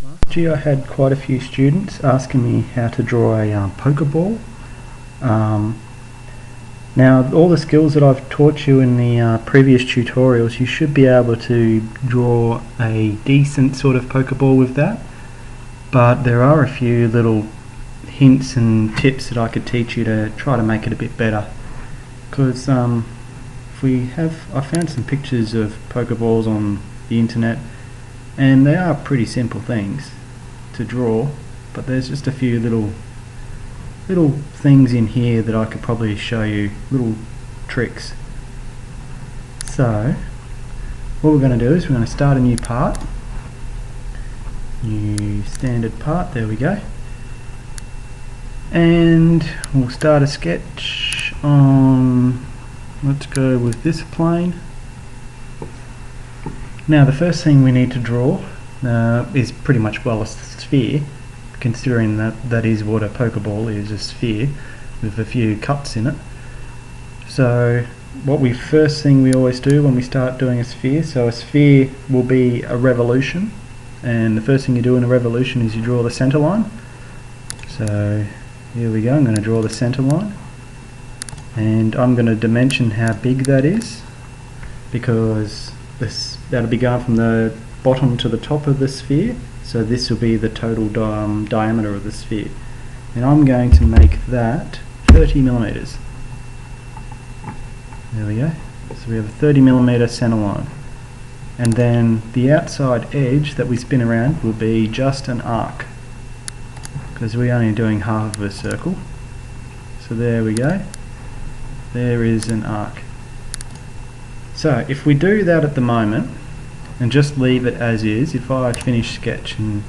Last year I had quite a few students asking me how to draw a Pokeball. Now all the skills that I've taught you in the previous tutorials, you should be able to draw a decent sort of Pokeball with that, but there are a few little hints and tips that I could teach you to try to make it a bit better. Because I found some pictures of Pokeballs on the internet, and they are pretty simple things to draw, but there's just a few little things in here that I could probably show you, little tricks. So what we're going to do is we're going to start a new part, new standard part, there we go, and we'll start a sketch on, let's go with this plane. Now the first thing we need to draw is pretty much, well, a sphere, considering that is what a Pokeball is, a sphere with a few cuts in it. So first thing we always do when we start doing a sphere, so a sphere will be a revolution, and the first thing you do in a revolution is you draw the center line. So here we go, I'm going to draw the center line, and I'm going to dimension how big that is, because that'll be going from the bottom to the top of the sphere, so this will be the total diameter of the sphere, and I'm going to make that 30 millimeters. There we go. So we have a 30 millimeter center line, and then the outside edge that we spin around will be just an arc, because we're only doing half of a circle. So there we go, there is an arc. So if we do that at the moment and just leave it as is, if I finish sketch and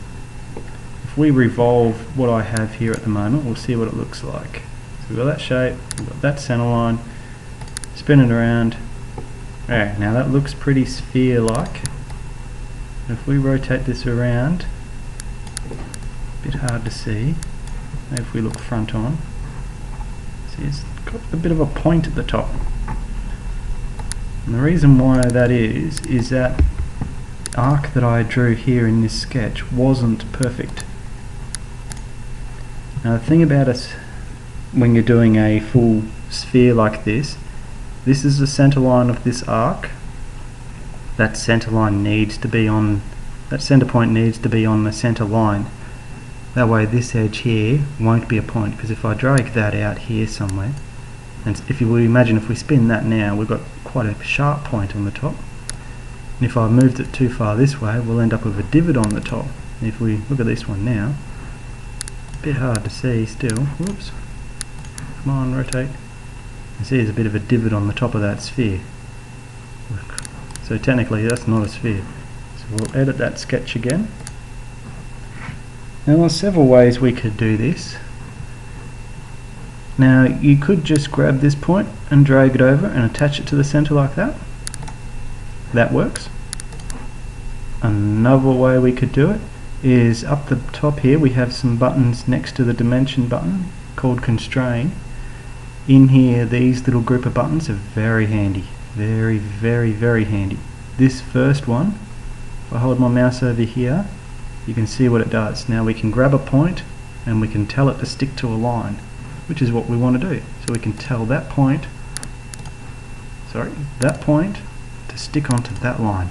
if we revolve what I have here at the moment, we'll see what it looks like. So we've got that shape, we've got that center line, spin it around. Alright, now that looks pretty sphere-like. If we rotate this around, a bit hard to see, maybe if we look front on, see it's got a bit of a point at the top. And the reason why that is that arc that I drew here in this sketch wasn't perfect. Now the thing about it, when you're doing a full sphere like this is the center line of this arc. That center line needs to be on, that center point needs to be on the center line. That way this edge here won't be a point, because if I drag that out here somewhere, and if you imagine if we spin that now, we've got quite a sharp point on the top, and if I moved it too far this way, we'll end up with a divot on the top. And if we look at this one now, a bit hard to see still, whoops, come on, rotate, you see there's a bit of a divot on the top of that sphere. So technically that's not a sphere. So we'll edit that sketch again. Now there's several ways we could do this. Now you could just grab this point and drag it over and attach it to the center like that. That works. Another way we could do it is up the top here we have some buttons next to the dimension button called constrain. In here these little group of buttons are very handy. Very, very, very handy. This first one, if I hold my mouse over here, you can see what it does. Now we can grab a point and we can tell it to stick to a line, which is what we want to do. So we can tell that point to stick onto that line.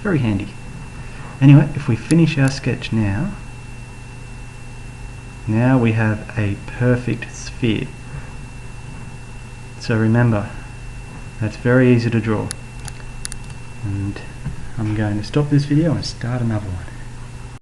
Very handy. Anyway, if we finish our sketch now we have a perfect sphere. So remember, that's very easy to draw. And I'm going to stop this video and start another one.